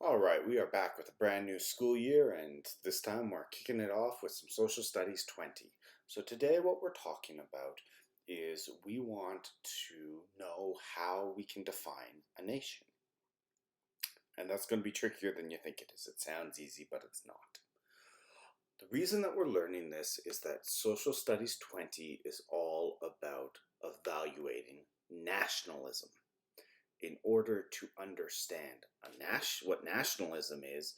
All right, we are back with a brand new school year, and this time we're kicking it off with some Social Studies 20. So, today, what we're talking about is we want to know how we can define a nation. And that's going to be trickier than you think it is. It sounds easy, but it's not. The reason that we're learning this is that Social Studies 20 is all about evaluating nationalism. In order to understand what nationalism is,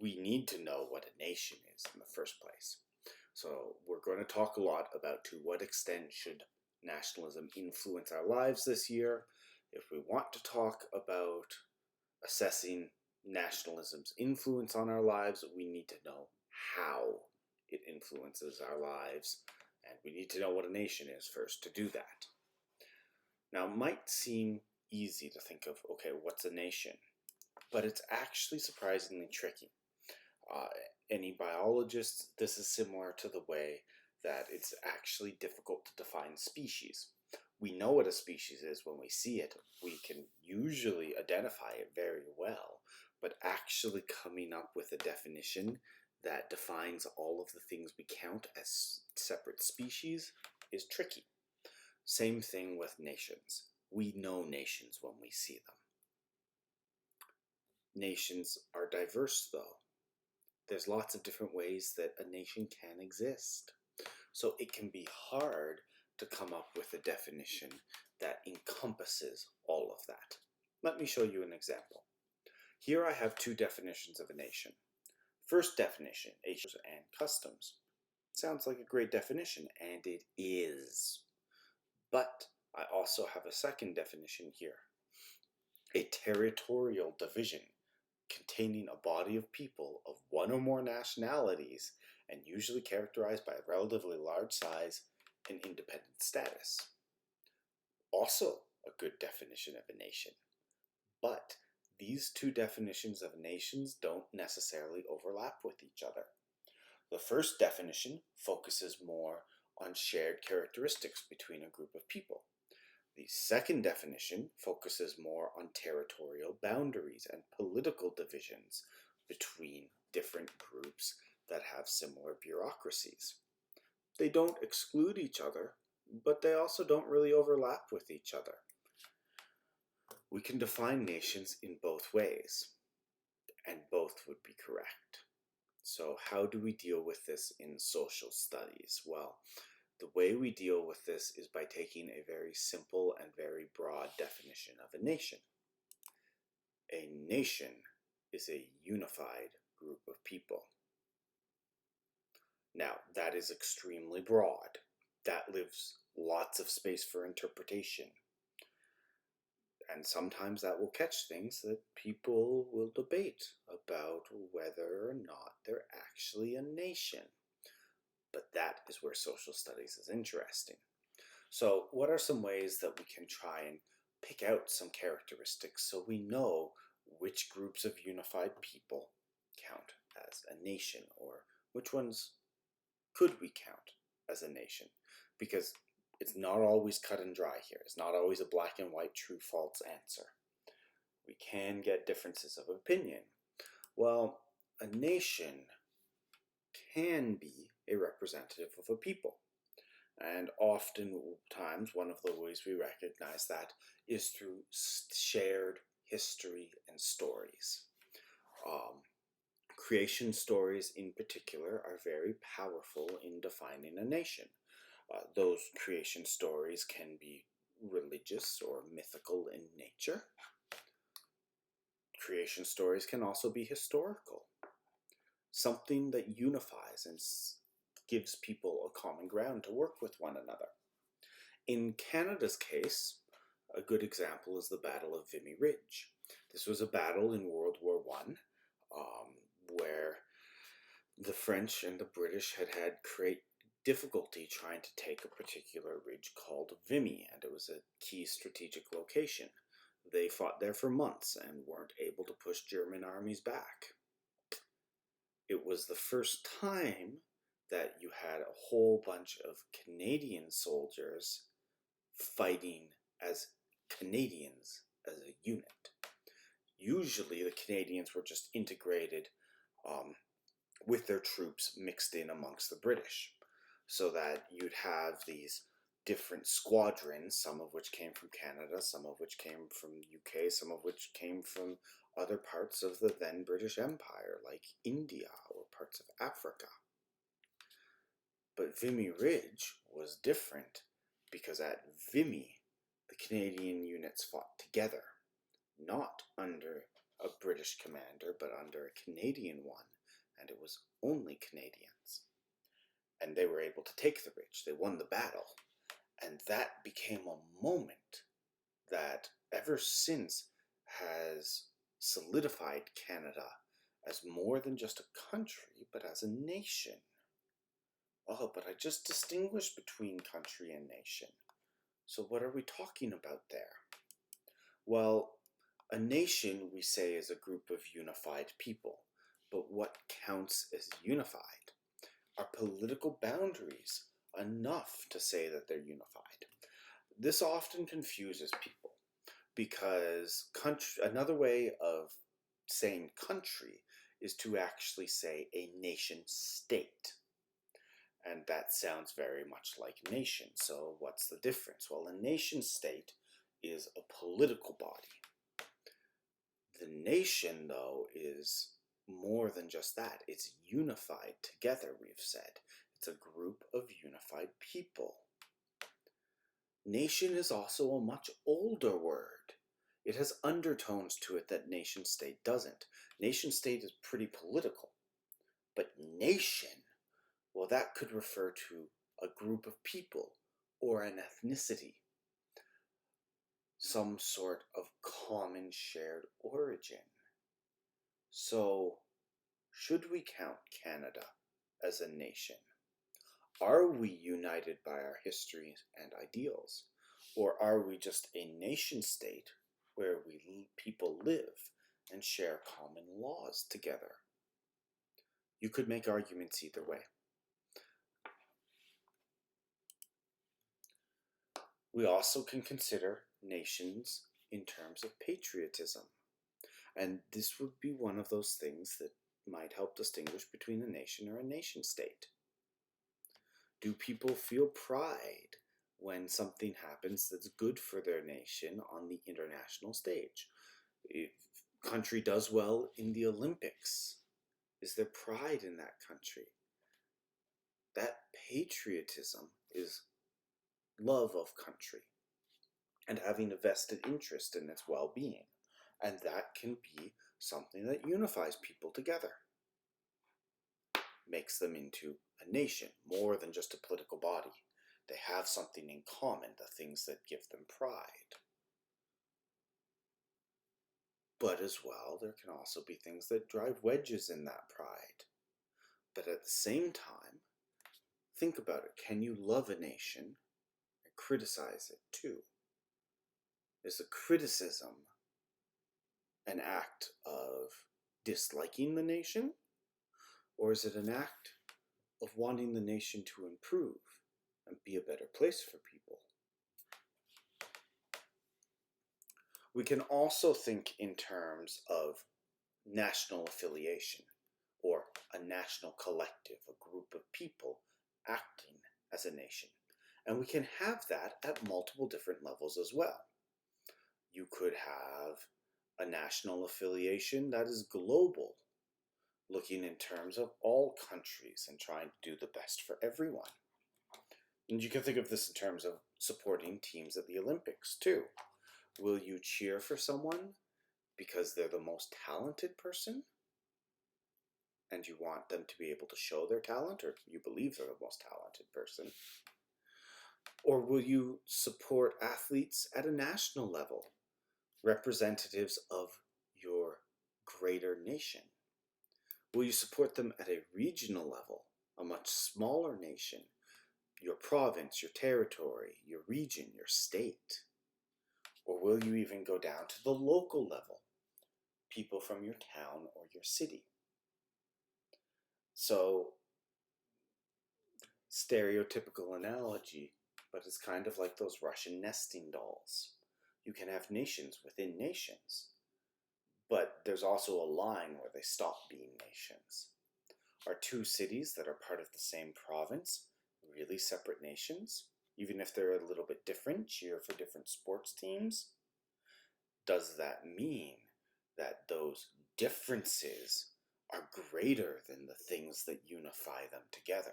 we need to know what a nation is in the first place. So we're going to talk a lot about to what extent should nationalism influence our lives this year. If we want to talk about assessing nationalism's influence on our lives, we need to know how it influences our lives, and we need to know what a nation is first to do that. Now, it might seem easy to think of, okay, what's a nation? But it's actually surprisingly tricky. Any biologists, this is similar to the way that it's actually difficult to define species. We know what a species is when we see it. We can usually identify it very well, but actually coming up with a definition that defines all of the things we count as separate species is tricky. Same thing with nations. We know nations when we see them. Nations are diverse, though. There's lots of different ways that a nation can exist. So it can be hard to come up with a definition that encompasses all of that. Let me show you an example. Here I have two definitions of a nation. First definition, nations and customs. Sounds like a great definition, and it is. But I also have a second definition here. A territorial division containing a body of people of one or more nationalities and usually characterized by a relatively large size and independent status. Also a good definition of a nation. But these two definitions of nations don't necessarily overlap with each other. The first definition focuses more on shared characteristics between a group of people. The second definition focuses more on territorial boundaries and political divisions between different groups that have similar bureaucracies. They don't exclude each other, but they also don't really overlap with each other. We can define nations in both ways, and both would be correct. So how do we deal with this in social studies? Well, the way we deal with this is by taking a very simple and very broad definition of a nation. A nation is a unified group of people. Now, that is extremely broad. That leaves lots of space for interpretation. And sometimes that will catch things that people will debate about whether or not they're actually a nation. But that is where social studies is interesting. So what are some ways that we can try and pick out some characteristics so we know which groups of unified people count as a nation, or which ones could we count as a nation? Because it's not always cut and dry here. It's not always a black and white true false answer. We can get differences of opinion. Well, a nation can be a representative of a people. And oftentimes, one of the ways we recognize that is through shared history and stories. Creation stories in particular are very powerful in defining a nation. Those creation stories can be religious or mythical in nature. Creation stories can also be historical. Something that unifies and gives people a common ground to work with one another. In Canada's case, a good example is the Battle of Vimy Ridge. This was a battle in World War I where the French and the British had great difficulty trying to take a particular ridge called Vimy, and it was a key strategic location. They fought there for months and weren't able to push German armies back. It was the first time that you had a whole bunch of Canadian soldiers fighting as Canadians as a unit. Usually the Canadians were just integrated with their troops mixed in amongst the British, so that you'd have these different squadrons, some of which came from Canada, some of which came from UK, some of which came from other parts of the then British Empire, like India or parts of Africa. But Vimy Ridge was different because at Vimy, the Canadian units fought together, not under a British commander, but under a Canadian one, and it was only Canadians. And they were able to take the ridge. They won the battle. And that became a moment that ever since has solidified Canada as more than just a country, but as a nation. Oh, but I just distinguished between country and nation. So what are we talking about there? Well, a nation, we say, is a group of unified people. But what counts as unified? Are political boundaries enough to say that they're unified? This often confuses people because another way of saying country is to actually say a nation state. And that sounds very much like nation. So what's the difference? Well, a nation state is a political body. The nation, though, is more than just that. It's unified together, we've said. It's a group of unified people. Nation is also a much older word. It has undertones to it that nation state doesn't. Nation state is pretty political. But nation, well, that could refer to a group of people or an ethnicity, some sort of common shared origin. So, should we count Canada as a nation? Are we united by our history and ideals? Or are we just a nation state where people live and share common laws together? You could make arguments either way. We also can consider nations in terms of patriotism. And this would be one of those things that might help distinguish between a nation or a nation state. Do people feel pride when something happens that's good for their nation on the international stage? If a country does well in the Olympics, is there pride in that country? That patriotism is love of country and having a vested interest in its well-being. And that can be something that unifies people together, makes them into a nation, more than just a political body. They have something in common, the things that give them pride. But as well, there can also be things that drive wedges in that pride. But at the same time, think about it. Can you love a nation and criticize it too? Is the criticism an act of disliking the nation? Or is it an act of wanting the nation to improve and be a better place for people? We can also think in terms of national affiliation, or a national collective, a group of people acting as a nation. And we can have that at multiple different levels as well. You could have a national affiliation that is global, looking in terms of all countries and trying to do the best for everyone. And you can think of this in terms of supporting teams at the Olympics too. Will you cheer for someone because they're the most talented person and you want them to be able to show their talent, or you believe they're the most talented person? Or will you support athletes at a national level, representatives of your greater nation? Will you support them at a regional level, a much smaller nation, your province, your territory, your region, your state? Or will you even go down to the local level, people from your town or your city? So, stereotypical analogy, but it's kind of like those Russian nesting dolls. You can have nations within nations, there's also a line where they stop being nations. Are two cities that are part of the same province really separate nations, even if they're a little bit different, cheer for different sports teams? Does that mean that those differences are greater than the things that unify them together?